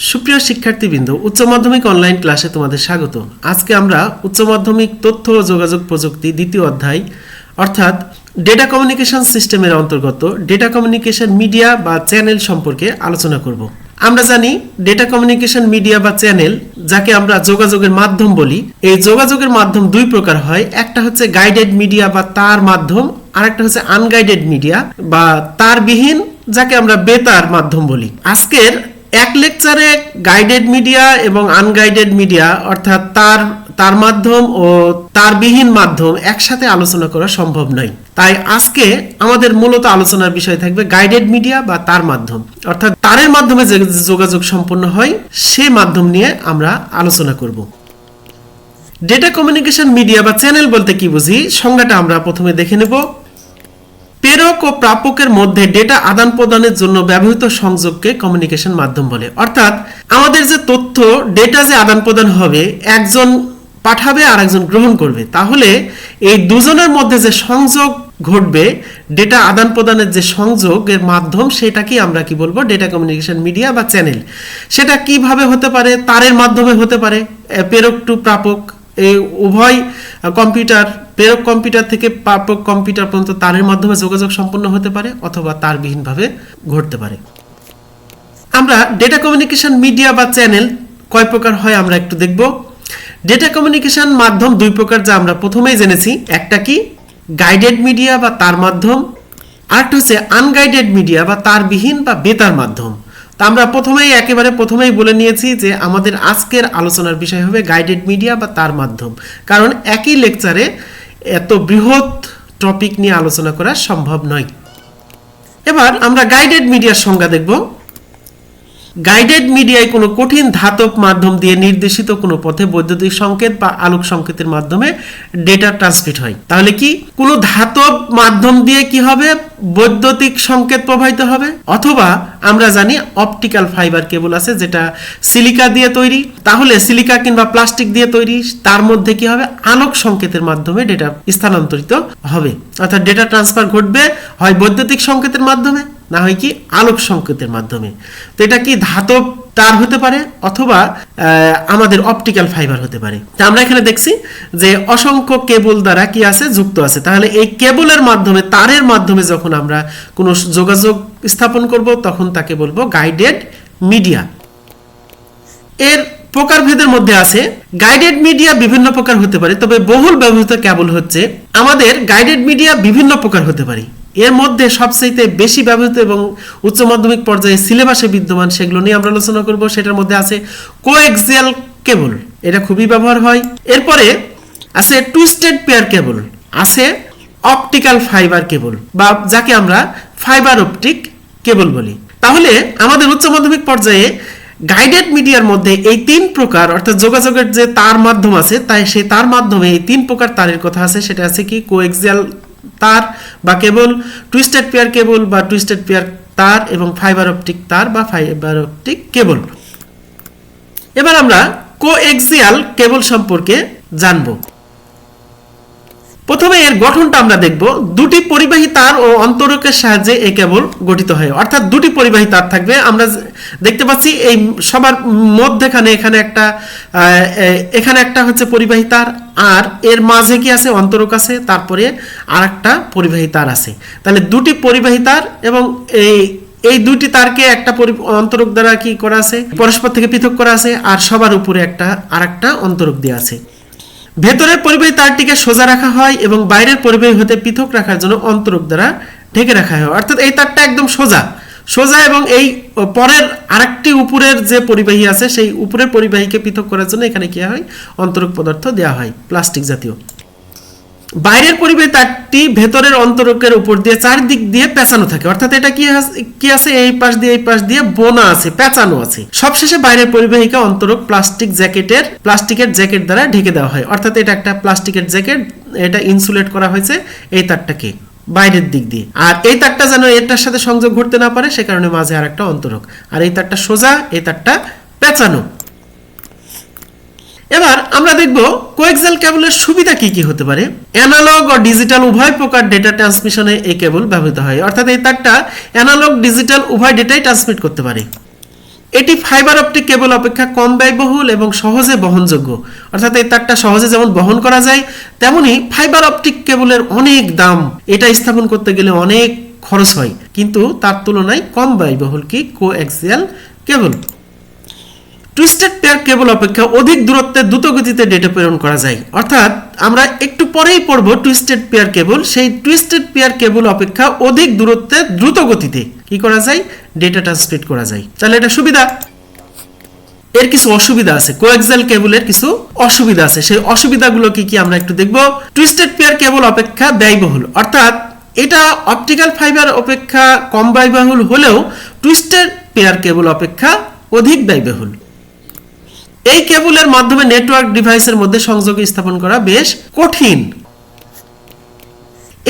সুপ্রিয় শিক্ষার্থীবৃন্দ, উচ্চ মাধ্যমিক অনলাইন ক্লাসে তোমাদের স্বাগত। আজকে আমরা উচ্চ মাধ্যমিক তথ্য ও যোগাযোগ প্রযুক্তি দ্বিতীয় অধ্যায় অর্থাৎ ডেটা কমিউনিকেশন সিস্টেমের অন্তর্গত ডেটা কমিউনিকেশন মিডিয়া বা চ্যানেল সম্পর্কে আলোচনা করব। আমরা জানি ডেটা কমিউনিকেশন মিডিয়া বা চ্যানেল, যাকে আমরা যোগাযোগের মাধ্যম বলি, এই যোগাযোগের মাধ্যম দুই প্রকার হয়। একটা হচ্ছে গাইডেড মিডিয়া বা তার মাধ্যম, আর একটা হচ্ছে আনগাইডেড মিডিয়া বা তারবিহীন, যাকে আমরা বেতার মাধ্যম বলি। আজকের এক লেকচারে গাইডেড মিডিয়া এবং আনগাইডেড মিডিয়া অর্থাৎ তার মাধ্যম ও তারবিহীন মাধ্যম একসাথে আলোচনা করা সম্ভব নয়। তাই আজকে আমাদের মূলত আলোচনার বিষয় থাকবে গাইডেড মিডিয়া বা তার মাধ্যম, অর্থাৎ তারের মাধ্যমে যে যোগাযোগ সম্পন্ন হয় সে মাধ্যম নিয়ে আমরা আলোচনা করব। ডেটা কমিউনিকেশন মিডিয়া বা চ্যানেল বলতে কি বুঝি, সংজ্ঞাটা আমরা প্রথমে দেখে নেব। প্রেরক ও প্রাপকের মধ্যে ডেটা আদান প্রদানের জন্য ব্যবহৃত সংযোগকে কমিউনিকেশন মাধ্যম বলে। অর্থাৎ আমাদের যে তথ্য ডেটা যে আদান প্রদান হবে, একজন পাঠাবে আর একজন গ্রহণ করবে, তাহলে এই দুজনের মধ্যে যে সংযোগ ঘটবে, ডেটা আদান প্রদানের যে সংযোগের মাধ্যম, সেটাকে আমরা কি বলবো, ডেটা কমিউনিকেশন মিডিয়া বা চ্যানেল। সেটা কিভাবে হতে পারে? তারের মাধ্যমে হতে পারে, প্রেরক টু প্রাপক, এই উভয় কম্পিউটার, প্রেরক কম্পিউটার থেকে প্রাপক কম্পিউটার পর্যন্ত তারের মাধ্যমে যোগাযোগ সম্পন্ন হতে পারে, অথবা তারবিহীনভাবে ঘটতে পারে। আমরা ডেটা কমিউনিকেশন মিডিয়া বা চ্যানেল কয় প্রকার হয় আমরা একটু দেখব। ডেটা কমিউনিকেশন মাধ্যম দুই প্রকার, যা আমরা প্রথমেই জেনেছি। একটা কি গাইডেড মিডিয়া বা তার মাধ্যম, আরেকটা হচ্ছে আনগাইডেড মিডিয়া বা তারবিহীন বা বেতার মাধ্যম। তা আমরা প্রথমেই বলে নিয়েছি যে আমাদের আজকের আলোচনার বিষয় হবে গাইডেড মিডিয়া বা তার মাধ্যম, কারণ একই লেকচারে এত বৃহৎ টপিক নিয়ে আলোচনা করা সম্ভব নয়। এবার আমরা গাইডেড মিডিয়ার সংজ্ঞা দেখব। গাইডেড মিডিয়ায় কোনো কঠিন ধাতব মাধ্যম দিয়ে নির্দেশিত কোনো পথে বৈদ্যুতিক সংকেত বা আলোক সংকেতের মাধ্যমে ডেটা ট্রান্সমিট হয়। তাহলে কি কোনো ধাতব মাধ্যম দিয়ে কি হবে, বৈদ্যুতিক সংকেত প্রবাহিত হবে, অথবা আমরা জানি অপটিক্যাল ফাইবার কেবল আছে যেটা সিলিকা দিয়ে তৈরি, তাহলে সিলিকা কিংবা প্লাস্টিক দিয়ে তৈরি, তার মধ্যে কি হবে, আলোক সংকেতের মাধ্যমে ডেটা স্থানান্তরিত হবে। অর্থাৎ ডেটা ট্রান্সফার ঘটবে হয় বৈদ্যুতিক সংকেতের মাধ্যমে, না হয় কি আলোক সংকেতের মাধ্যমে। তো এটা কি ধাতব তার হতে পারে, অথবা আমাদের অপটিক্যাল ফাইবার হতে পারে। তা আমরা এখানে দেখছি যে অসংখ্য কেবল দ্বারা কি আছে, যুক্ত আছে। তাহলে এই কেবলের মাধ্যমে, তারের মাধ্যমে যখন আমরা কোনো যোগাযোগ স্থাপন করব, তখন তাকে বলবো গাইডেড মিডিয়া। এর প্রকারভেদের মধ্যে আছে গাইডেড মিডিয়া বিভিন্ন প্রকার হতে পারে, তবে বহুল ব্যবহৃত কেবল হচ্ছে আমাদের গাইডেড মিডিয়া বিভিন্ন প্রকার হতে পারে। এর মধ্যে সবচেয়ে বেশি ব্যবহৃত এবং উচ্চ মাধ্যমিক পর্যায়ে সিলেবাসে বিদ্যমান, সেগুলো নিয়ে আমরা আলোচনা করব। সেটার মধ্যে আছে কোএক্সিয়াল কেবল, এটা খুবই ব্যবহার হয়। এরপরে আছে টুইস্টেড পেয়ার কেবল, আছে অপটিক্যাল ফাইবার কেবল বা যাকে আমরা ফাইবার অপটিক কেবল বলি। তাহলে আমাদের উচ্চ মাধ্যমিক পর্যায়ে গাইডেড মিডিয়ার মধ্যে এই তিন প্রকার, অর্থাৎ যোগাযোগের যে তার মাধ্যম আছে, তাই সেই তার মাধ্যমে এই তিন প্রকার তারের কথা আছে। সেটা আছে কি কোএক্সিয়াল তার বা কেবল, টুইস্টেড পেয়ার কেবল বা টুইস্টেড পেয়ার তার, এবং ফাইবার অপটিক তার বা ফাইবার অপটিক কেবল। এবার আমরা কোএক্সিয়াল কেবল সম্পর্কে জানব। প্রথমে এর গঠনটা আমরা দেখব। দুটি পরিবাহী তার ও অন্তরকের সাহায্যে এই কেবল গঠিত হয়। অর্থাৎ দুটি পরিবাহী তার থাকবে। আমরা দেখতে পাচ্ছি এই সবার মধ্যখানে এখানে একটা হচ্ছে পরিবাহী তার, আর এর মাঝে কি আছে, অন্তরক আছে, তারপরে আর একটা পরিবাহী তার আছে। তাহলে দুটি পরিবাহী তার, এবং এই দুইটি তারকে একটা অন্তরক দ্বারা কি করা আছে, পরস্পর থেকে পৃথক করা আছে, আর সবার উপরে আর একটা অন্তরক দেওয়া আছে। ভেতরের পরিবাহী তারটিকে সোজা রাখা হয় এবং বাইরের পরিবাহী হতে পৃথক রাখার জন্য অন্তরক দ্বারা ঢেকে রাখা হয়। অর্থাৎ এই তারটা একদম সোজা, এবং এই পরের আরেকটি উপরের যে পরিবাহী আছে, সেই উপরের পরিবাহীকে পৃথক করার জন্য এখানে কি হয়, অন্তরক পদার্থ দেওয়া হয়, প্লাস্টিক জাতীয়। বাইরের পরিবাহী তারটি ভেতরের অন্তরকের উপর দিয়ে চারদিক দিয়ে পেঁচানো থাকে। অর্থাৎ এটা কি আছে, এই পাশ দিয়ে বোনা আছে, পেঁচানো আছে। সবশেষে বাইরের পরিবাহীকে অন্তরক প্লাস্টিকের জ্যাকেট দ্বারা ঢেকে দেওয়া হয়। অর্থাৎ এটা একটা প্লাস্টিকের জ্যাকেট, এটা ইনসুলেট করা হয়েছে এই তারটাকে বাইরের দিক দিয়ে। আর এই তারটা যেন এটার সাথে সংযোগ ঘটতে না পারে, সে কারণে মাঝে আর একটা অন্তরক। আর এই তারটা সোজা, এই তারটা পেঁচানো। এবার আমরা দেখব কোএক্সিয়াল কেবলের সুবিধা কি কি হতে পারে। অ্যানালগ ও ডিজিটাল উভয় প্রকার ডেটা ট্রান্সমিশনে এই কেবল ব্যবহৃত হয়। অর্থাৎ এই তারটা অ্যানালগ ডিজিটাল উভয় ডেটাই ট্রান্সমিট করতে পারে। এটি ফাইবার অপটিক কেবল অপেক্ষা কম ব্যয়বহুল এবং সহজে বহনযোগ্য, অর্থাৎ এই তারটা সহজে যেমন বহন করা যায় তেমনি ফাইবার অপটিক কেবলের অনেক দাম, এটা স্থাপন করতে গেলে অনেক খরচ হয়, কিন্তু তার তুলনায় কম ব্যয়বহুল কি coaxial cable. Twisted pair cable অপেক্ষা অধিক দূরত্বে দ্রুত গতিতে ডেটা প্রেরণ করা যায়, অর্থাৎ আমরা একটু পরেই পড়ব টুইস্টেড পেয়ার কেবল। সেই টুইস্টেড পেয়ার কেবল অপেক্ষা অধিক দূরত্বে দ্রুত গতিতে কি করা যায়, ডেটা ট্রান্সমিট করা যায়। তাহলে এটা সুবিধা। এর কিছু অসুবিধা আছে, কোএক্সিয়াল কেবলের কিছু অসুবিধা আছে, সেই অসুবিধাগুলো কি কি আমরা একটু দেখব। টুইস্টেড পেয়ার কেবল অপেক্ষা ব্যয়বহুল, অর্থাৎ এটা অপটিক্যাল ফাইবার অপেক্ষা কম ব্যয়বহুল হলেও টুইস্টেড পেয়ার কেবল অপেক্ষা অধিক ব্যয়বহুল। এই কেবলের মাধ্যমে নেটওয়ার্ক ডিভাইসের মধ্যে সংযোগ স্থাপন করা বেশ কঠিন।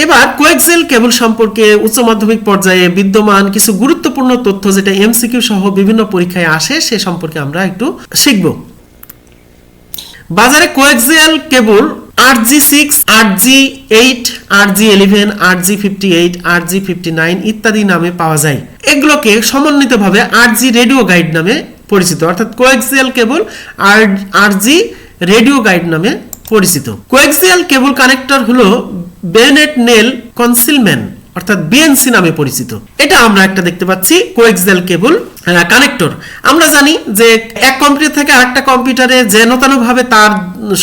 এবার কোএক্সিয়াল কেবল সম্পর্কে উচ্চ মাধ্যমিক পর্যায়ে বিদ্যমান কিছু গুরুত্বপূর্ণ তথ্য, যেটা এমসিকিউ সহ বিভিন্ন পরীক্ষায় আসে, সে সম্পর্কে আমরা একটু শিখব। বাজারে coaxial cable RG6, RG8, RG11, RG58, RG59 ইত্যাদি নামে পাওয়া যায়। এগুলোকে সমন্বিতভাবে RG রেডিও গাইড নামে পরিচিত, অর্থাৎ coaxial cable RG radio guide নামে পরিচিত। কোএক্সিয়াল কেবল কানেক্টর হলো বেনেট নেল কনসিলম্যান, অর্থাৎ বিএনসি নামে পরিচিত। এটা আমরা একটা দেখতে পাচ্ছি কোএক্সিয়াল কেবল কানেক্টর। আমরা জানি যে এক কম্পিউটার থেকে আরেকটা কম্পিউটারে যেন তেন ভাবে তার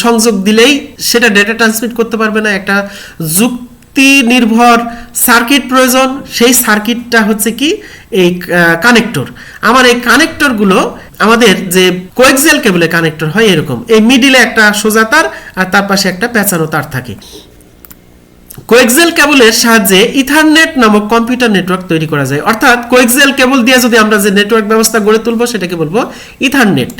সংযোগ দিলেই সেটা ডেটা ট্রান্সমিট করতে পারবে না, একটা যুক্তি নির্ভর সার্কিট প্রয়োজন। সেই সার্কিটটা হচ্ছে কি এই কানেক্টর। আমার এই কানেক্টরগুলো আমাদের যে কোএক্সিয়াল কেবলে কানেক্টর হয় এরকম, এই মিডিলে একটা সোজা তার আর তার পাশে একটা পেঁচানো তার থাকে। কোএক্সিয়াল কেবলের সাহায্যে ইথারনেট নামক কম্পিউটার নেটওয়ার্ক তৈরি করা যায়, অর্থাৎ কোএক্সিয়াল কেবল দিয়ে যদি আমরা যে নেটওয়ার্ক ব্যবস্থা গড়ে তুলব সেটাকে বলবো ইথারনেট।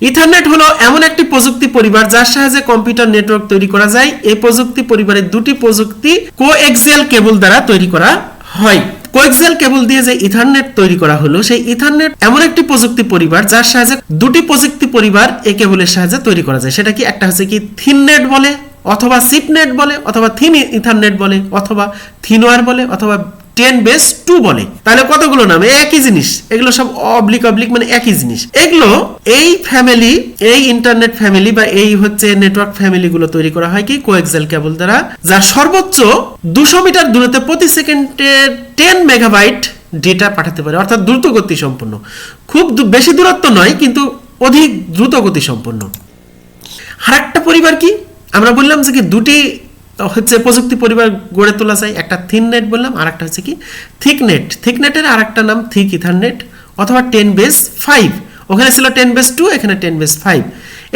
ইথারনেট হলো এমন একটি প্রযুক্তি পরিবার যার সাহায্যে কম্পিউটার নেটওয়ার্ক তৈরি করা যায়। এই প্রযুক্তি পরিবারের দুটি প্রযুক্তি কোএক্সিয়াল কেবল দ্বারা তৈরি করা হয়। কোএক্সিয়াল কেবল দিয়ে যে ইথারনেট তৈরি করা হলো, সেই ইথারনেট এমন একটি প্রযুক্তি পরিবার যার সাহায্যে দুটি প্রযুক্তি পরিবার এই কেবলের সাহায্যে তৈরি করা যায়। সেটা কি, একটা হচ্ছে কি থিননেট বলে, অথবা সিপনেট বলে, অথবা থিন ইথারনেট বলে, অথবা থিনওয়্যার বলে, অথবা 10/2 বলে। তাহলে কতগুলো নাম, একই জিনিস, এগুলো সব অবলিক মানে একই জিনিস। এগুলো এই ফ্যামিলি, এই ইন্টারনেট ফ্যামিলি বা এই হচ্ছে নেটওয়ার্ক ফ্যামিলি গুলো তৈরি করা হয় কি কোএক্সিয়াল কেবল দ্বারা, যার সর্বোচ্চ 200 মিটার দূরত্বে প্রতি সেকেন্ডে 10 মেগাবাইট ডেটা পাঠাতে পারে, অর্থাৎ দ্রুত গতি সম্পন্ন। খুব বেশি দূরত্ব নয়, কিন্তু অধিক দ্রুত গতি সম্পন্ন। আরেকটা পরিবার কি, আমরা বললাম যে কি দুটি হচ্ছে প্রযুক্তি পরিবার গড়ে তোলা যায়, একটা থিন নেট বললাম, আর একটা হচ্ছে কি থিকনেট। থিকনেটের আর একটা নাম থিক ইথারনেট অথবা 10/5। ওখানে ছিল 10/2, এখানে 10/5।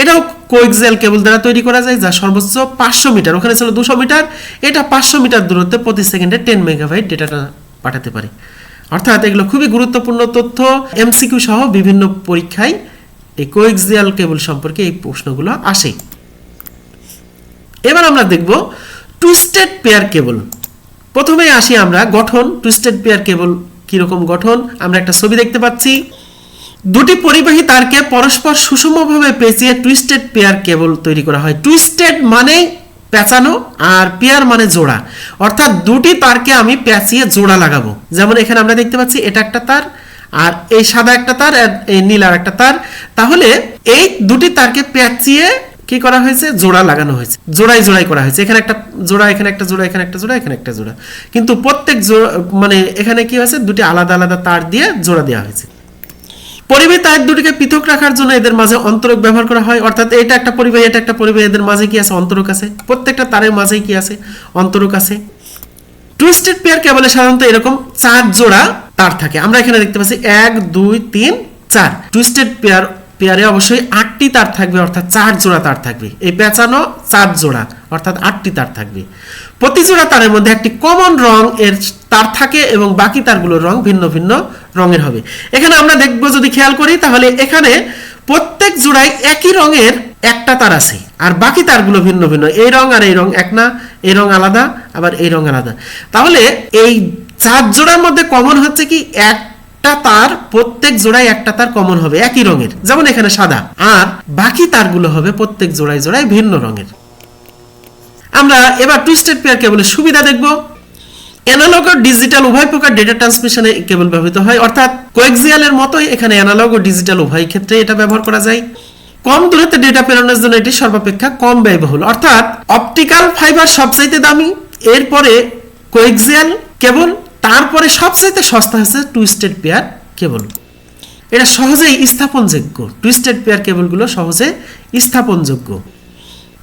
এটাও কোএক্সিয়াল কেবল দ্বারা তৈরি করা যায়, যা সর্বোচ্চ 500 মিটার, ওখানে ছিল 200 মিটার, এটা 500 মিটার দূরত্বে প্রতি সেকেন্ডে 10 মেগাবাইট ডেটাটা পাঠাতে পারে। অর্থাৎ এগুলো খুবই গুরুত্বপূর্ণ তথ্য, এমসিকিউ সহ বিভিন্ন পরীক্ষায় এই কোএক্সিয়াল কেবল সম্পর্কে এই প্রশ্নগুলো আসে। এবার আমরা দেখব টুইস্টেড পেয়ার কেবল। প্রথমে আসি আমরা গঠন। টুইস্টেড পেয়ার কেবল কিরকম গঠন, আমরা একটা ছবি দেখতে পাচ্ছি। দুটি পরিবাহী তারকে পরস্পর সুষমভাবে পেঁচিয়ে টুইস্টেড পেয়ার কেবল তৈরি করা হয়। টুইস্টেড মানে পেঁচানো, আর পেয়ার মানে জোড়া, অর্থাৎ দুটি তারকে আমি পেঁচিয়ে জোড়া লাগাবো। যেমন এখানে আমরা দেখতে পাচ্ছি এটা একটা তার, আর এই সাদা একটা তার, আর এই নীল আর একটা তার। তাহলে এই দুটি তারকে পেঁচিয়ে কি করা হয়েছে, জোড়া লাগানো হয়েছে, জোড়াই জোড়াই করা হয়েছে। এখানে একটা জোড়া, এখানে একটা জোড়া, এখানে একটা জোড়া, এখানে একটা জোড়া, কিন্তু প্রত্যেক মানে এখানে কি হয়েছে, দুটি আলাদা আলাদা তার দিয়ে জোড়া দেওয়া হয়েছে। পরিবাহী তার দুটিকে পৃথক রাখার জন্য এদের মাঝে অন্তরক ব্যবহার করা হয়, অর্থাৎ এটা একটা পরিবাহী, এটা একটা পরিবাহী, এদের মাঝে কি আছে, অন্তরক আছে। প্রত্যেকটা তারের মাঝে কি আছে, অন্তরক আছে। টুইস্টেড পেয়ার কেবলে সাধারণত এরকম 4 জোড়া তার থাকে। আমরা এখানে দেখতে পাচ্ছি 1 2 3 4। টুইস্টেড পেয়ারে অবশ্যই 8টি তার থাকবে, অর্থাৎ 4 জোড়া তার থাকবে। এই পেঁচানো 4 জোড়া, অর্থাৎ 8টি তার থাকবে। প্রতি জোড়া তারের মধ্যে একটি কমন রং এর তার থাকে এবং বাকি তারগুলোর রং ভিন্ন ভিন্ন রঙের হবে। এখানে আমরা দেখব, যদি খেয়াল করি তাহলে এখানে প্রত্যেক জোড়ায় একই রঙের একটা তার আছে, আর বাকি তারগুলো ভিন্ন ভিন্ন। এই রং আর এই রং এক না, এই রং আলাদা, আবার এই রং আলাদা। তাহলে এই 4 জোড়ার মধ্যে কমন হচ্ছে কি একটা তার, প্রত্যেক জোড়ায় একটা তার কমন হবে একই রঙের, যেমন এখানে সাদা, আর বাকি তারগুলো হবে প্রত্যেক জোড়ায় জোড়ায় ভিন্ন রঙের। আমরা এবার টুইস্টেড পেয়ার কেবলের সুবিধা দেখব। অ্যানালগ ও ডিজিটাল উভয় প্রকার ডেটা ট্রান্সমিশনে কেবল ব্যবহৃত হয়, অর্থাৎ কোয়াক্সিয়ালের মতোই এখানে অ্যানালগ ও ডিজিটাল উভয় ক্ষেত্রে এটা ব্যবহার করা যায়। কম দূরত্বে ডেটা প্রেরণের জন্য এটি সর্বাপেক্ষা কম ব্যয়বহুল, অর্থাৎ অপটিক্যাল ফাইবার সবচাইতে দামি, এরপরে কোয়াক্সিয়াল কেবল, তারপরে সবচাইতে সস্তা হচ্ছে টুইস্টেড পেয়ার কেবল। এটা সহজেই স্থাপনযোগ্য, টুইস্টেড পেয়ার কেবলগুলো সহজে স্থাপনযোগ্য।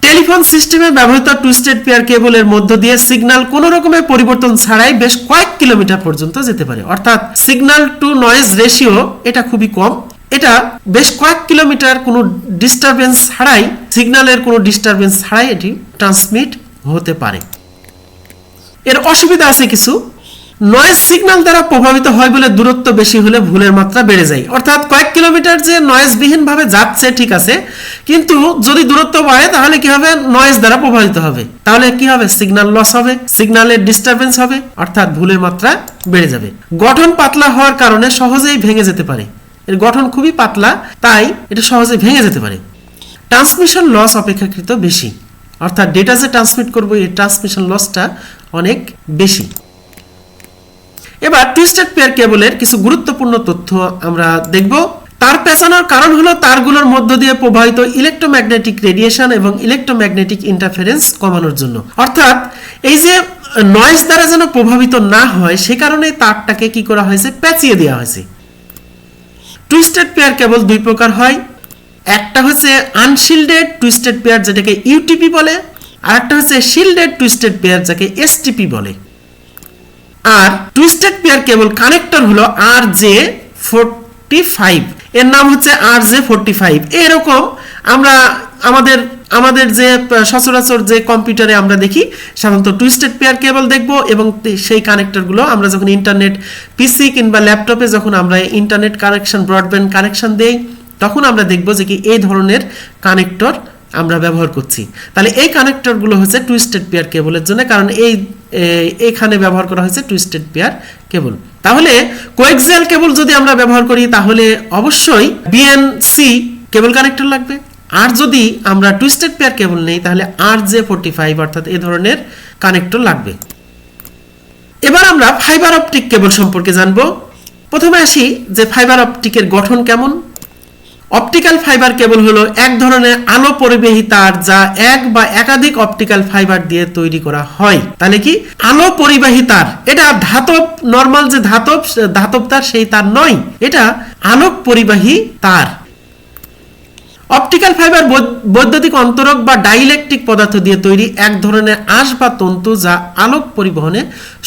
টেলিফোন সিস্টেমে ব্যবহৃত টুইস্টেড পেয়ার কেবলের মধ্য দিয়ে সিগন্যাল কোনো রকমের পরিবর্তন ছাড়াই বেশ কয়েক কিলোমিটার পর্যন্ত যেতে পারে, অর্থাৎ সিগন্যাল টু নয়েজ রেশিও এটা খুবই কম, এটা বেশ কয়েক কিলোমিটার কোনো ডিস্টারবেন্স ছাড়াই, সিগন্যালের কোনো ডিস্টারবেন্স ছাড়াই এটি ট্রান্সমিট হতে পারে। এর অসুবিধা আছে কিছু, নয়েজ সিগন্যাল দ্বারা প্রভাবিত হয় বলে দূরত্ব বেশি হলে ভুলের মাত্রা বেড়ে যায়, অর্থাৎ কয়েক কিলোমিটার যে নয়েজ বিহীন ভাবে যাচ্ছে ঠিক আছে, কিন্তু যদি দূরত্ব বাড়ে তাহলে কি হবে, নয়েজ দ্বারা প্রভাবিত হবে, তাহলে কি হবে, সিগন্যাল লস হবে, সিগন্যালের ডিস্টারবেন্স হবে, অর্থাৎ ভুলের মাত্রা বেড়ে যাবে। গঠন পাতলা হওয়ার কারণে সহজেই ভেঙে যেতে পারে, এর গঠন খুবই পাতলা তাই এটা সহজে ভেঙে যেতে পারে। ট্রান্সমিশন লস অপেক্ষাকৃত বেশি, অর্থাৎ ডেটা যে ট্রান্সমিট করব এই ট্রান্সমিশন লসটা অনেক বেশি। এবার টুইস্টেড পেয়ার কেবলের কিছু গুরুত্বপূর্ণ তথ্য আমরা দেখব। তার পেঁচানোর কারণ হলো তারগুলোর মধ্য দিয়ে প্রবাহিত ইলেকট্রোম্যাগনেটিক রেডিয়েশন এবং ইলেকট্রোম্যাগনেটিক ইন্টারফারেন্স কমানোর জন্য, অর্থাৎ এই যে নয়েজ দ্বারা যেন প্রভাবিত না হয় সে কারণে তারটাকে কি করা হয়েছে, পেঁচিয়ে দেওয়া হয়েছে। টুইস্টেড পেয়ার কেবল দুই প্রকার হয়, একটা হচ্ছে আনশিল্ডেড টুইস্টেড পেয়ার যেটাকে ইউটিপি বলে, আর একটা হচ্ছে শিল্ডেড টুইস্টেড পেয়ার যাকে এসটিপি বলে। আর টুইস্টেড পেয়ার কেবল কানেক্টর হলো RJ45, এর নাম হচ্ছে RJ45। এরকম আমরা আমাদের যে সচরাচর যে কম্পিউটারে আমরা দেখি সাধারণত টুইস্টেড পেয়ার কেবল দেখব, এবং সেই কানেক্টরগুলো আমরা যখন ইন্টারনেট পিসি কিংবা ল্যাপটপে যখন আমরা ইন্টারনেট কানেকশন, ব্রডব্যান্ড কানেকশন দেই তখন আমরা দেখব যে কি এই ধরনের কানেক্টর আমরা ব্যবহার করছি। তাহলে এই কানেক্টরগুলো হচ্ছে টুইস্টেড পেয়ার কেবলের জন্য, কারণ এইখানে ব্যবহার করা হয়েছে টুইস্টেড পেয়ার কেবল। তাহলে কোয়াক্সিয়াল কেবল যদি আমরা ব্যবহার করি তাহলে অবশ্যই বিএনসি কেবল কানেক্টর লাগবে, আর যদি আমরা টুইস্টেড পেয়ার কেবল নেই তাহলে RJ45 অর্থাৎ এই ধরনের কানেক্টর লাগবে। এবার আমরা ফাইবার অপটিক কেবল সম্পর্কে জানবো। প্রথমে আসি যে ফাইবার অপটিকের গঠন কেমন। অপটিক্যাল ফাইবার কেবল হলো এক ধরনের আলো পরিবাহী তার যা এক বা একাধিক অপটিক্যাল ফাইবার দিয়ে তৈরি করা হয়। তাহলে কি আলো পরিবাহী তার, এটা ধাতব, নরমাল যে ধাতব তার সেই তার নয়, এটা আলোক পরিবাহী তার। অপটিক্যাল ফাইবার বৈদ্যুতিক অন্তরক বা ডাইইলেকট্রিক পদার্থ দিয়ে তৈরি এক ধরনের আঁশ বা তন্তু যা আলোক পরিবহনে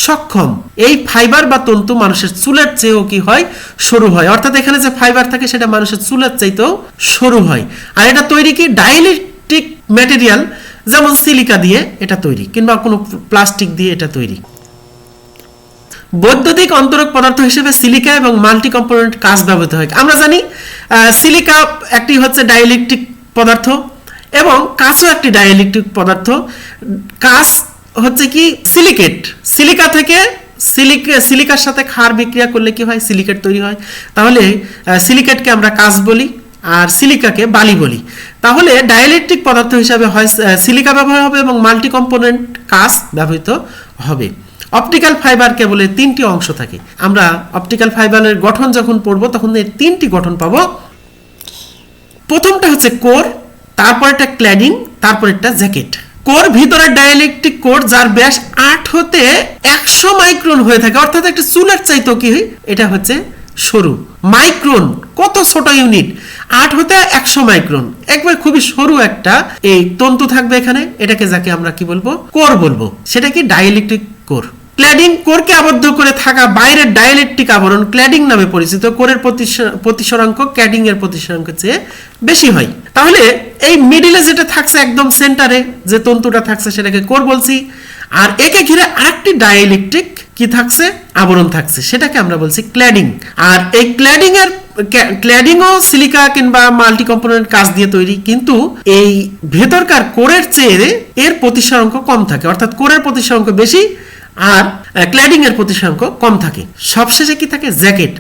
সক্ষম। এই ফাইবার বা তন্তু মানুষের চুলের চেয়েও কি হয়, সরু হয়, অর্থাৎ এখানে যে ফাইবার থাকে সেটা মানুষের চুলের চাইতেও সরু হয়। আর এটা তৈরি কি ডাইইলেকট্রিক ম্যাটেরিয়াল, যেমন সিলিকা দিয়ে এটা তৈরি কিংবা কোনো প্লাস্টিক দিয়ে এটা তৈরি। বৈদ্যুতিক অন্তরক পদার্থ হিসেবে সিলিকা এবং মাল্টি কম্পোনেন্ট কাঁচ ব্যবহৃত হয়। আমরা জানি সিলিকা একটি হচ্ছে ডাইইলেকট্রিক পদার্থ এবং কাঁচও একটি ডাইইলেকট্রিক পদার্থ। কাঁচ হচ্ছে কি সিলিকেট, সিলিকা থেকে সিলিকার সাথে ক্ষার বিক্রিয়া করলে কি হয়, সিলিকেট তৈরি হয়। তাহলে সিলিকেটকে আমরা কাঁচ বলি আর সিলিকাকে বালি বলি। তাহলে ডাইইলেকট্রিক পদার্থ হিসাবে হয় সিলিকা ব্যবহার হবে এবং মাল্টি কম্পোনেন্ট কাঁচ ব্যবহৃত হবে। অপটিক্যাল ফাইবার কেবলের তিনটি অংশ থাকে। আমরা অপটিক্যাল ফাইবারের গঠন যখন পড়ব তখন এর তিনটি গঠন পাবো। প্রথমটা হচ্ছে কোর, তারপরটা ক্ল্যাডিং, তারপরেরটা জ্যাকেট। কোর ভিতরের ডাইইলেকট্রিক কোর যার ব্যাস 8 হতে 100 মাইক্রন হয়ে থাকে, অর্থাৎ একটা চুলের চাইতো কি এটা হচ্ছে সরু। মাইক্রন কত ছোট ইউনিট, 8 হতে 100 মাইক্রন, একবার খুবই সরু একটা এই তন্তু থাকবে এখানে, এটাকে যাকে আমরা কি বলবো, কোর বলবো। সেটা কি ডাইইলেকট্রিক কোর। ক্ল্যাডিং কোরকে আবদ্ধ করে থাকা বাইরের ডাইইলেকট্রিক আবরণ ক্ল্যাডিং নামে পরিচিত। কোরের প্রতিসরাঙ্ক ক্ল্যাডিং এর প্রতিসরাঙ্কের চেয়ে বেশি হয়। তাহলে এই মিডিলে যেটা থাকছে একদম সেন্টারে যে তন্তুটা থাকছে সেটাকে কোর বলছি, আর একে ঘিরে আরেকটি ডাইইলেকট্রিক কি থাকছে, আবরণ থাকছে, সেটাকে আমরা বলছি ক্ল্যাডিং। আর এই ক্ল্যাডিংও সিলিকা কিংবা মাল্টি কম্পোনেন্ট কাঁচ দিয়ে তৈরি, কিন্তু এই ভেতরকার কোরের চেয়ে এর প্রতিসরাঙ্ক কম থাকে, অর্থাৎ কোরের প্রতিসরাঙ্ক বেশি আর ক্ল্যাডিং এর প্রতিসরাঙ্ক কম থাকে। সবশেষে কি থাকে, জ্যাকেট,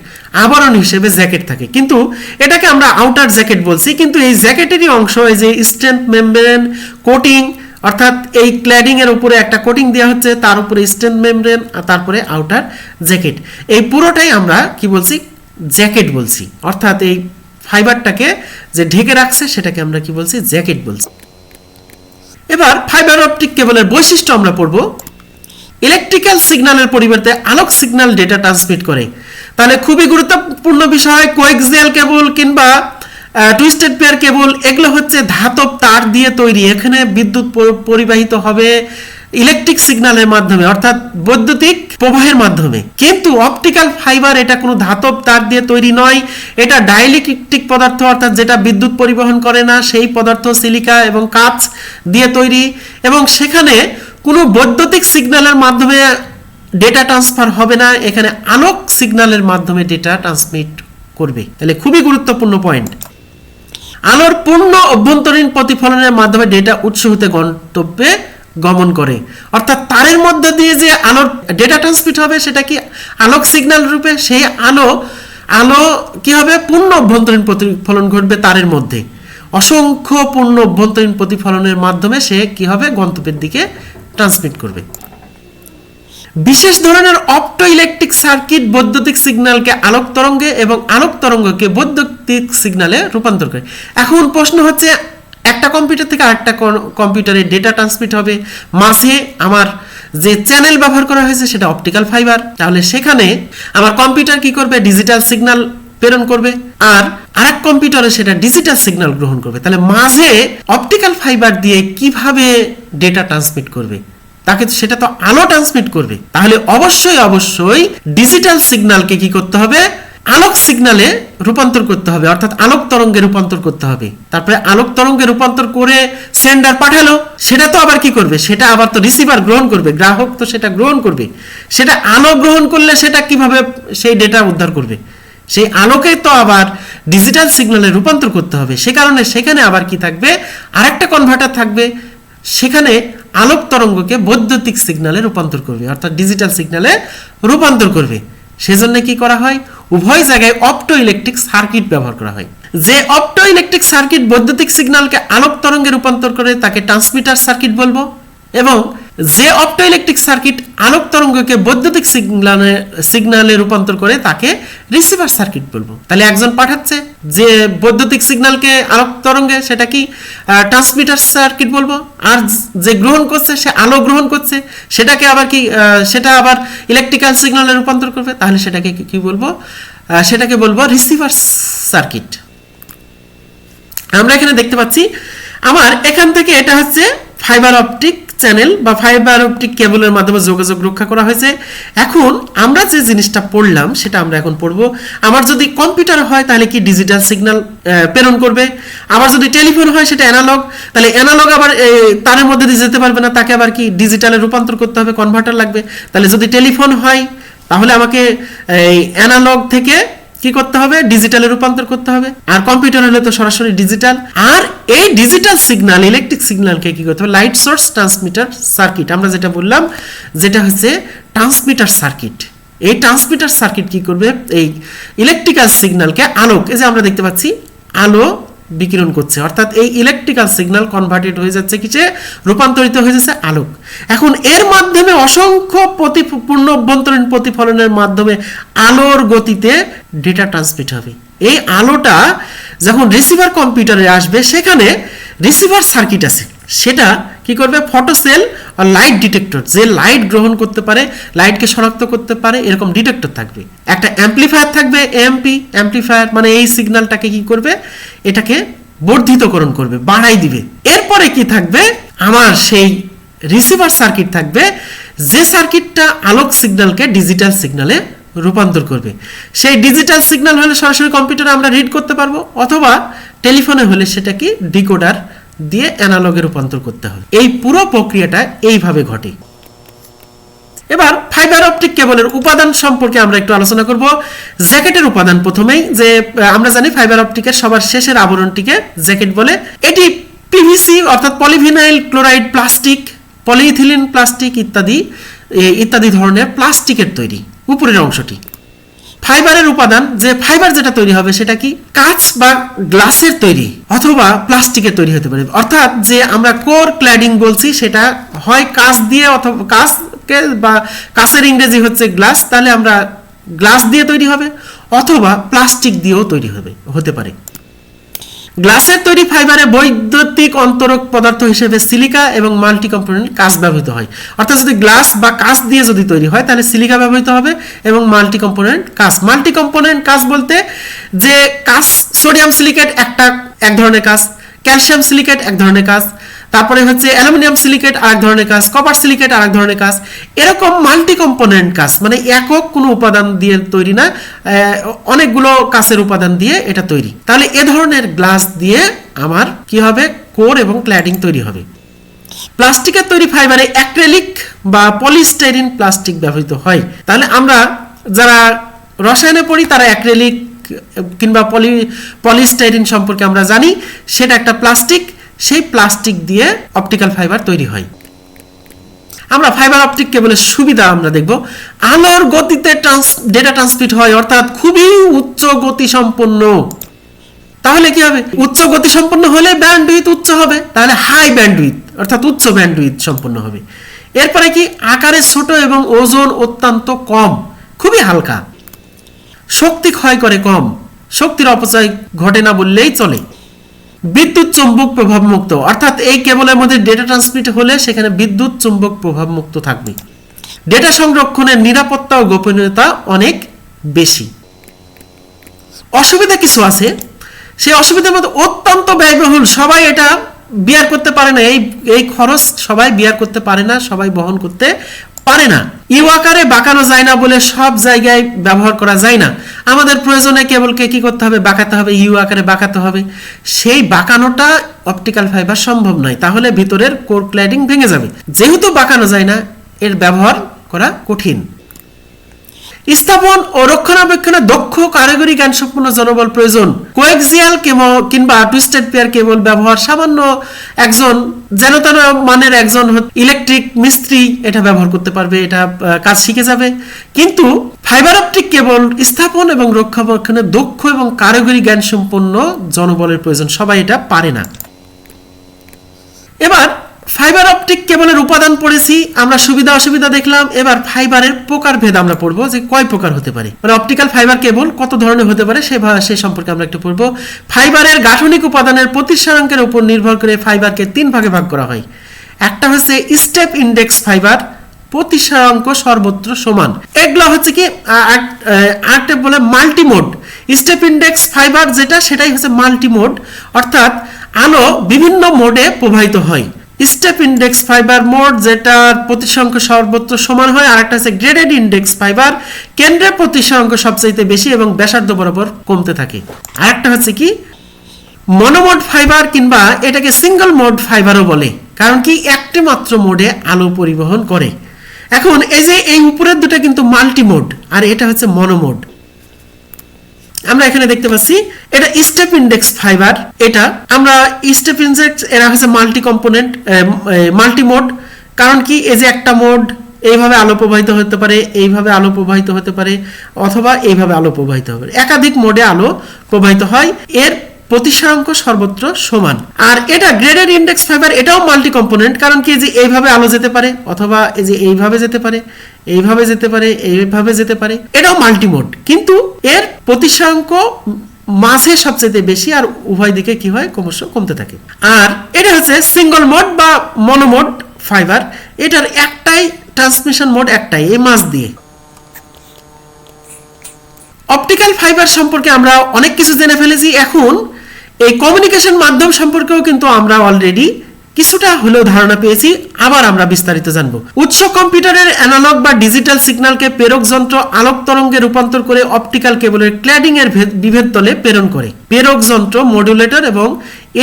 আবরণ হিসেবে জ্যাকেট থাকে, কিন্তু এটাকে আমরা আউটার জ্যাকেট বলছি। কিন্তু এই জ্যাকেটেরই অংশ এই যে স্ট্রেন্থ মেমব্রেন কোটিং অর্থাৎ এই ক্ল্যাডিং এর উপরে একটা কোটিং দেওয়া হচ্ছে, তার উপরে স্টেন মেমব্রেন আর তারপরে আউটার জ্যাকেট। এই পুরোটাই আমরা কি বলছি, জ্যাকেট বলছি। অর্থাৎ এই ফাইবারটাকে যে ঢেকে রাখছে সেটাকে আমরা কি বলছি, জ্যাকেট বলছি। এবার ফাইবার অপটিক কেবলের বৈশিষ্ট্য আমরা পড়ব। ইলেকট্রিক্যাল সিগন্যালের পরিবর্তে আলোক সিগন্যাল ডেটা ট্রান্সমিট করে। তাহলে খুবই গুরুত্বপূর্ণ বিষয়, কোএক্সিয়াল কেবল কিংবা টুইস্টেড পেয়ার কেবল এগুলো হচ্ছে ধাতব তার দিয়ে তৈরি। এখানে বিদ্যুৎ পরিবাহিত হবে ইলেকট্রিক সিগন্যালের মাধ্যমে, অর্থাৎ বৈদ্যুতিক প্রবাহের মাধ্যমে। কিন্তু অপটিক্যাল ফাইবার এটা কোনো ধাতব তার দিয়ে তৈরি নয়, এটা ডাইইলেকট্রিক পদার্থ, অর্থাৎ যেটা বিদ্যুৎ পরিবহন করে না সেই পদার্থ সিলিকা এবং কাঁচ দিয়ে তৈরি, এবং সেখানে কোনো বৈদ্যুতিক সিগন্যালের মাধ্যমে ডেটা ট্রান্সফার হবে না, এখানে আলোক সিগন্যালের মাধ্যমে ডেটা ট্রান্সমিট করবে। তাহলে খুবই গুরুত্বপূর্ণ পয়েন্ট। আলোর পূর্ণ অভ্যন্তরীণ প্রতিফলনের মাধ্যমে ডেটা উৎস হতে গন্তব্যে গমন করে। অর্থাৎ তারের মধ্যে দিয়ে যে আলোর ডেটা ট্রান্সমিট হবে সেটা কি আলোক সিগন্যাল রূপে, সেই আলো কি হবে, পূর্ণ অভ্যন্তরীণ প্রতিফলন ঘটবে তারের মধ্যে, অসংখ্য পূর্ণ অভ্যন্তরীণ প্রতিফলনের মাধ্যমে সে কি হবে, গন্তব্যের দিকে ট্রান্সমিট করবে। বিশেষ ধরনের অপটো ইলেকট্রিক সার্কিট বৈদ্যুতিক সিগন্যালকে আলোক তরঙ্গে এবং আলোক তরঙ্গকে বৈদ্যুতিক সিগন্যালে রূপান্তর করে। এখন প্রশ্ন হচ্ছে, একটা কম্পিউটার থেকে আরেকটা কম্পিউটারে ডেটা ট্রান্সমিট হবে, মাঝে আমার যে চ্যানেল ব্যবহার করা হয়েছে সেটা অপটিক্যাল ফাইবার, তাহলে সেখানে আমার কম্পিউটার কি করবে, ডিজিটাল সিগন্যাল প্রেরণ করবে, আর আরেক কম্পিউটারে সেটা ডিজিটাল সিগন্যাল গ্রহণ করবে। তাহলে মাঝে অপটিক্যাল ফাইবার দিয়ে কিভাবে ডেটা ট্রান্সমিট করবে, তাকে সেটা তো আলো ট্রান্সমিট করবে। তাহলে অবশ্যই ডিজিটাল সিগন্যালকে কি করতে হবে, আলোক সিগন্যালে রূপান্তর করতে হবে, অর্থাৎ আলোক তরঙ্গে রূপান্তর করতে হবে। তারপরে আলোক তরঙ্গে রূপান্তর করে সেন্ডার পাঠালো, সেটা তো আবার কি করবে, সেটা আবার তো রিসিভার গ্রহণ করবে, গ্রাহক তো সেটা গ্রহণ করবে। সেটা আলো গ্রহণ করলে সেটা কিভাবে সেই ডেটা উদ্ধার করবে, সেই আলোকে তো আবার ডিজিটাল সিগন্যালে রূপান্তর করতে হবে। সে কারণে সেখানে আবার কি থাকবে, আরেকটা কনভার্টার থাকবে, সেখানে আলোক তরঙ্গকে বৈদ্যুতিক সিগন্যালে রূপান্তর করবে, অর্থাৎ ডিজিটাল সিগন্যালে রূপান্তর করবে। সেজন্য কি করা হয়, উভয় জায়গায় অপটো ইলেকট্রিক সার্কিট ব্যবহার করা হয়। যে অপটো ইলেকট্রিক সার্কিট বৈদ্যুতিক সিগন্যালকে আলোক তরঙ্গে রূপান্তর করে তাকে ট্রান্সমিটার সার্কিট বলবো, এবং যে অপটো ইলেকট্রিক সার্কিট আলোক তরঙ্গকে বৈদ্যুতিক সিগন্যালে রূপান্তর করে তাকে রিসিভার সার্কিট বলবো। তাহলে একজন পাঠাচ্ছে যে বৈদ্যুতিক সিগন্যালকে আলোক তরঙ্গে, সেটা কি ট্রান্সমিটার সার্কিট বলবো, আর যে গ্রহণ করছে সে আলো গ্রহণ করছে, সেটাকে আবার কি সেটা আবার ইলেকট্রিক্যাল সিগন্যালে রূপান্তর করবে, তাহলে সেটাকে কি বলবো, সেটাকে বলবো রিসিভার সার্কিট। আমরা এখানে দেখতে পাচ্ছি আমার এখান থেকে এটা হচ্ছে ফাইবার অপটিক চ্যানেল বা ফাইবার অপটিক কেবলের মাধ্যমে যোগাযোগ রক্ষা করা হয়েছে। এখন আমরা যে জিনিসটা পড়লাম সেটা আমরা এখন পড়বো। আমার যদি কম্পিউটার হয় তাহলে কি ডিজিটাল সিগন্যাল প্রেরণ করবে, আবার যদি টেলিফোন হয় সেটা অ্যানালগ, তাহলে অ্যানালগ আবার তারের মধ্যে দিয়ে যেতে পারবে না, তাকে আবার কি ডিজিটালে রূপান্তর করতে হবে, কনভার্টার লাগবে। তাহলে যদি টেলিফোন হয় তাহলে আমাকে এই অ্যানালগ থেকে কি করতে হবে, ডিজিটালে রূপান্তর করতে হবে, আর কম্পিউটার হলে তো সরাসরি ডিজিটাল। আর এই ডিজিটাল সিগন্যাল ইলেকট্রিক সিগন্যালকে কি করতে হবে, লাইট সোর্স ট্রান্সমিটার সার্কিট, আমরা যেটা বললাম যেটা হচ্ছে ট্রান্সমিটার সার্কিট। এই ট্রান্সমিটার সার্কিট কি করবে, এই ইলেকট্রিক্যাল সিগন্যালকে আলোক, এই যে আমরা দেখতে পাচ্ছি আলো বিকিরণ করছে, অর্থাৎ এই ইলেকট্রিক্যাল সিগন্যাল কনভার্টেড হয়ে যাচ্ছে কিসে, রূপান্তরিত হয়ে যাচ্ছে আলোক। এখন এর মাধ্যমে অসংখ্য পূর্ণ অভ্যন্তরীণ প্রতিফলনের মাধ্যমে আলোর গতিতে ডেটা ট্রান্সমিট হবে। এই আলোটা যখন রিসিভার কম্পিউটারে আসবে, সেখানে রিসিভার সার্কিট আছে, সেটা কি করবে, ফটোসেল আর লাইট ডিটেক্টর, যে লাইট গ্রহণ করতে পারে, লাইটকে শনাক্ত করতে পারে এরকম ডিটেক্টর থাকবে। একটা অ্যাম্পলিফায়ার থাকবে, এএমপি অ্যাম্পলিফায়ার, মানে এই সিগন্যালটাকে কি করবে, এটাকে বর্ধিতকরণ করবে, বাড়াই দিবে। এরপরে কি থাকবে, আমার সেই রিসিভার সার্কিট থাকবে, যে সার্কিটটা আলোক সিগন্যালকে ডিজিটাল সিগন্যালে রূপান্তর করবে। সেই ডিজিটাল সিগন্যাল হলে সরাসরি কম্পিউটারে আমরা রিড করতে পারবো, অথবা টেলিফোনে হলে সেটা কি ডিকোডার দিয়ে অ্যানালগে রূপান্তর করতে হবে। এই পুরো প্রক্রিয়াটা এইভাবে ঘটে। এবার ফাইবার অপটিক কেবলের উপাদান সম্পর্কে আমরা একটু আলোচনা করব। জ্যাকেটের উপাদান প্রথমেই, যে আমরা জানি ফাইবার অপটিকের সবার শেষের আবরণটিকে জ্যাকেট বলে। এটি পিভিসি অর্থাৎ polyvinyl chloride plastic, polyethylene plastic ইত্যাদি ধরনের প্লাস্টিকের তৈরি উপরের অংশটি। ফাইবারের উপাদান, যে ফাইবার যেটা তৈরি হবে সেটা কি কাঁচ বা গ্লাসের তৈরি অথবা প্লাস্টিকের তৈরি হতে পারে। অর্থাৎ যে আমরা কোর ক্ল্যাডিং বলছি সেটা হয় কাঁচ দিয়ে অথবা কাঁচকে বা কাঁচের ইংরেজি হচ্ছে গ্লাস, তাহলে আমরা গ্লাস দিয়ে তৈরি হবে অথবা প্লাস্টিক দিয়েও তৈরি হতে পারে। গ্লাসের তৈরি ফাইবারে বৈদ্যুতিক অন্তরক পদার্থ হিসেবে সিলিকা এবং মাল্টি কম্পোনেন্ট কাঁচ ব্যবহৃত হয়। অর্থাৎ যদি গ্লাস বা কাঁচ দিয়ে যদি তৈরি হয় তাহলে সিলিকা ব্যবহৃত হবে এবং মাল্টি কম্পোনেন্ট কাঁচ। মাল্টি কম্পোনেন্ট কাঁচ বলতে যে কাঁচ, সোডিয়াম সিলিকেট এক ধরনের কাঁচ, ক্যালসিয়াম সিলিকেট এক ধরনের কাঁচ, তারপরে হচ্ছে অ্যালুমিনিয়াম সিলিকেট আরেক ধরনের কাঁচ, কপার সিলিকেট আরেক ধরনের কাঁচ। এরকম মাল্টি কম্পোনেন্ট কাঁচ মানে একক কোনো উপাদান দিয়ে তৈরি না, অনেকগুলো কাঁচের উপাদান দিয়ে এটা তৈরি। তাহলে এ ধরনের গ্লাস দিয়ে আমার কি হবে কোর এবং ক্ল্যাডিং তৈরি হবে। প্লাস্টিকের তৈরি ফাইবারে অ্যাক্রিলিক বা পলিস্টাইরিন প্লাস্টিক ব্যবহৃত হয়। তাহলে আমরা যারা রসায়নে পড়ি তারা অ্যাক্রিলিক কিংবা পলিস্টাইরিন সম্পর্কে আমরা জানি, সেটা একটা প্লাস্টিক, সেই প্লাস্টিক দিয়ে অপটিক্যাল ফাইবার তৈরি হয়। আমরা ফাইবার অপটিক কেবলের সুবিধা আমরা দেখব। আলোর গতিতে ডেটা ট্রান্সমিট হয়, অর্থাৎ খুবই উচ্চ গতি সম্পন্ন। তাহলে কি হবে, উচ্চ গতি সম্পন্ন হলে ব্যান্ডউইথ উচ্চ হবে, তাহলে হাই ব্যান্ডউইথ অর্থাৎ উচ্চ ব্যান্ডউইথ সম্পন্ন হবে। এরপরে কি আকারে ছোট এবং ওজন অত্যন্ত কম, খুবই হালকা, শক্তি ক্ষয় করে কম, শক্তির অপচয় ঘটে না বললেই চলে। বিদ্যুৎ চুম্বক প্রভাব মুক্ত, অর্থাৎ এই কেবলের মধ্যে ডেটা ট্রান্সমিট হলে সেখানে বিদ্যুৎ চুম্বক প্রভাব মুক্ত থাকবে। ডেটা সংরক্ষণের নিরাপত্তা ও গোপনীয়তা অনেক বেশি। অসুবিধা কিছু আছে, সেই অসুবিধার মধ্যে অত্যন্ত ব্যয়বহুল, সবাই এটা বিয়ার করতে পারে না, এই খরচ সবাই বিয়ার করতে পারে না, সবাই বহন করতে পারে না। ইউ আকারে বাঁকানো যায় না বলে সব জায়গায় ব্যবহার করা যায় না। আমাদের প্রয়োজনে কেবলকে কি করতে হবে, বাঁকাতে হবে, ইউ আকারে বাঁকাতে হবে। সেই বাঁকানোটা অপটিক্যাল ফাইবার সম্ভব নয়, তাহলে ভিতরের কোর ক্ল্যাডিং ভেঙে যাবে। যেহেতু বাঁকানো যায় না, এর ব্যবহার করা কঠিন। স্থাপন ও রক্ষণাবেক্ষণে দক্ষ কারিগরি জ্ঞান সম্পন্ন জনবল প্রয়োজন। কোয়েক্সিয়াল কিংবা টুইস্টেড পেয়ার কেবল ব্যবহার সামান্য একজন যেন তেন মানের একজন ইলেকট্রিক মিস্ত্রি এটা ব্যবহার করতে পারবে, এটা কাজ শিখে যাবে। কিন্তু ফাইবার অপটিক কেবল স্থাপন এবং রক্ষণাবেক্ষণে দক্ষ এবং কারিগরি জ্ঞান সম্পন্ন জনবলের প্রয়োজন, সবাই এটা পারে না। এবার ফাইবার অপটিক কেবলের উপাদান পড়েছি আমরা, সুবিধা অসুবিধা দেখলাম। এবার ফাইবারের প্রকারভেদ আমরা পড়বো, যে কয় প্রকার হতে পারে, মানে অপটিক্যাল ফাইবার কেবল কত ধরনের হতে পারে সে সম্পর্কে আমরা একটু পড়বো। ফাইবারের গাঠনিক উপাদানের প্রতিসারাঙ্কের উপর নির্ভর করে ফাইবারকে 3 ভাগে ভাগ করা হয়। একটা হচ্ছে স্টেপ ইন্ডেক্স ফাইবার, প্রতিসারাঙ্ক সর্বত্র সমান। এগুলো হচ্ছে কি আরেকটা বলে মাল্টিমোড। স্টেপ ইন্ডেক্স ফাইবার যেটা, সেটাই হচ্ছে মাল্টিমোড, অর্থাৎ আলো বিভিন্ন মোডে প্রবাহিত হয়। স্টেপ ইন্ডেক্স ফাইবার মোড যেটার প্রতিসারাঙ্ক সর্বত্র সমান হয়। আর একটা হচ্ছে গ্রেডেড ইন্ডেক্স ফাইবার, কেন্দ্রের প্রতিসারাঙ্ক সবচেয়ে বেশি এবং ব্যাসার্ধ বরাবর কমতে থাকে। আর একটা হচ্ছে কি মনোমোড ফাইবার, কিংবা এটাকে সিঙ্গল মোড ফাইবারও বলে, কারণ কি একটি মাত্র মোডে আলো পরিবহন করে। এখন এই যে এই উপরের দুটো কিন্তু মাল্টিমোড, আর এটা হচ্ছে মনোমোড। আমরা এখানে দেখতে পাচ্ছি এটা স্টেপ ইন্ডেক্স ফাইবার, এটা আমরা স্টেপ ইন্ডেক্স, এরা হচ্ছে মাল্টি কম্পোনেন্ট মাল্টিমোড। কারণ কি এই যে একটা মোড এইভাবে আলো প্রবাহিত হতে পারে, এইভাবে আলো প্রবাহিত হতে পারে, অথবা এইভাবে আলো প্রবাহিত হবে, একাধিক মোডে আলো প্রবাহিত হয়, এর প্রতিসারাঙ্ক সর্বত্র সমান। আর এটা গ্রেডেড ইন্ডেক্স ফাইবার, এটাও মাল্টি কম্পোনেন্ট, কারণ কি যে এইভাবে আলো যেতে পারে, অথবা এই যে এইভাবে যেতে পারে, এইভাবে যেতে পারে, এইভাবে যেতে পারে, এটাও মাল্টিমোড, কিন্তু এর প্রতিসারাঙ্ক মাঝে সবচেয়ে বেশি, আর উভয় দিকে কি হয় ক্রমশ কমতে থাকে। আর এটা হচ্ছে সিঙ্গল মোড বা মনোমোড ফাইবার, এটার একটাই ট্রান্সমিশন মোড, একটাই এই মাঝ দিয়ে। অপটিক্যাল ফাইবার সম্পর্কে আমরা অনেক কিছু জেনে ফেলেছি। এখন এই কমিউনিকেশন মাধ্যম সম্পর্কেও কিন্তু আমরা অলরেডি কিছুটা হলেও ধারণা পেয়েছি, আবার আমরা বিস্তারিত জানব। উৎস কম্পিউটারের অ্যানালগ বা ডিজিটাল সিগন্যালকে প্রেরক যন্ত্র আলোক তরঙ্গে রূপান্তর করে অপটিক্যাল কেবলের ক্ল্যাডিং এর বিভেদ তলে প্রেরণ করে। প্রেরক যন্ত্র মডুলেটর এবং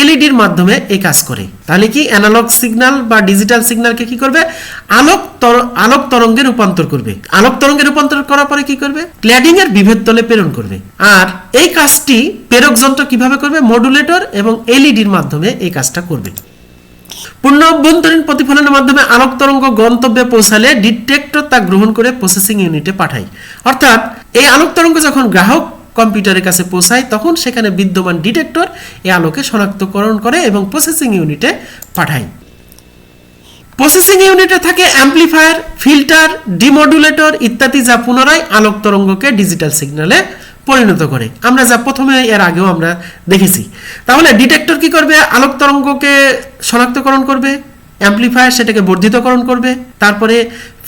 এলইডির মাধ্যমে এই কাজ করে। তাহলে কি অ্যানালগ সিগন্যাল বা ডিজিটাল সিগন্যালকে কি করবে, আলোক তরঙ্গে রূপান্তর করবে। আলোক তরঙ্গে রূপান্তর করার পরে কি করবে, ক্ল্যাডিং এর বিভেদ তলে প্রেরণ করবে। আর এই কাজটি প্রেরক যন্ত্র কিভাবে করবে, মডুলেটর এবং এলইডির মাধ্যমে এই কাজটা করবে। পূর্ণ অভ্যন্তরীণ প্রতিফলনের মাধ্যমে আলোক তরঙ্গ গন্তব্যে পৌঁছালে ডিটেক্টর তা গ্রহণ করে প্রসেসিং ইউনিটে পাঠায়। অর্থাৎ এই আলোক তরঙ্গ যখন গ্রাহক কম্পিউটারের কাছে পৌঁছায় তখন সেখানে বিদ্যমান ডিটেক্টর এই আলোকে শনাক্তকরণ করে এবং প্রসেসিং ইউনিটে পাঠায়। প্রসেসিং ইউনিটে থাকে অ্যাম্পলিফায়ার, ফিল্টার, ডিমডুলেটর ইত্যাদি, যা পুনরায় আলোক তরঙ্গকে ডিজিটাল সিগন্যালে পরিণত করে। আমরা যা প্রথমে এর আগেও আমরা দেখেছি। তাহলে ডিটেক্টর কি করবে? আলোক তরঙ্গকে শনাক্তকরণ করবে, অ্যাম্পলিফায়ার সেটাকে বর্ধিতকরণ করবে, তারপরে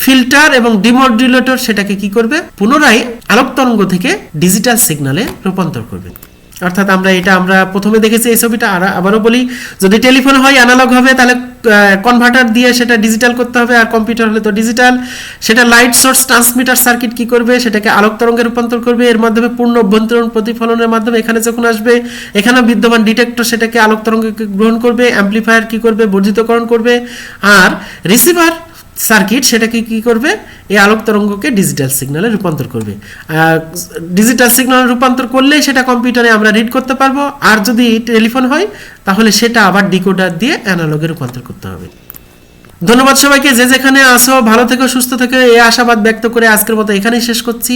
ফিল্টার এবং ডিমডুলেটর সেটাকে কি করবে? পুনরায় আলোক তরঙ্গ থেকে ডিজিটাল সিগন্যালে রূপান্তর করবে। অর্থাৎ আমরা প্রথমে দেখেছি এই ছবিটা, আবারও বলি, যদি টেলিফোন হয় অ্যানালগ হবে, তাহলে কনভার্টার দিয়ে সেটা ডিজিটাল করতে হবে, আর কম্পিউটার হলে তো ডিজিটাল। সেটা লাইট সোর্স ট্রান্সমিটার সার্কিট কি করবে? সেটাকে আলোক তরঙ্গে রূপান্তর করবে, এর মাধ্যমে পূর্ণ অভ্যন্তরীণ প্রতিফলনের মাধ্যমে এখানে যখন আসবে, এখানে বিদ্যমান ডিটেক্টর সেটাকে আলোক তরঙ্গে গ্রহণ করবে, অ্যাম্পলিফায়ার কি করবে? বর্ধিতকরণ করবে, আর রিসিভার সার্কিট সেটাকে কি করবে? এই আলোক তরঙ্গকে ডিজিটাল সিগন্যালে রূপান্তর করবে। ডিজিটাল সিগন্যালে রূপান্তর করলেই সেটা কম্পিউটারে আমরা রিড করতে পারবো, আর যদি টেলিফোন হয় তাহলে সেটা আবার ডিকোডার দিয়ে অ্যানালগে রূপান্তর করতে হবে। ধন্যবাদ সবাইকে, যে যেখানে আসো ভালো থেকো, সুস্থ থেকো, এই আশাবাদ ব্যক্ত করে আজকের মতো এখানেই শেষ করছি।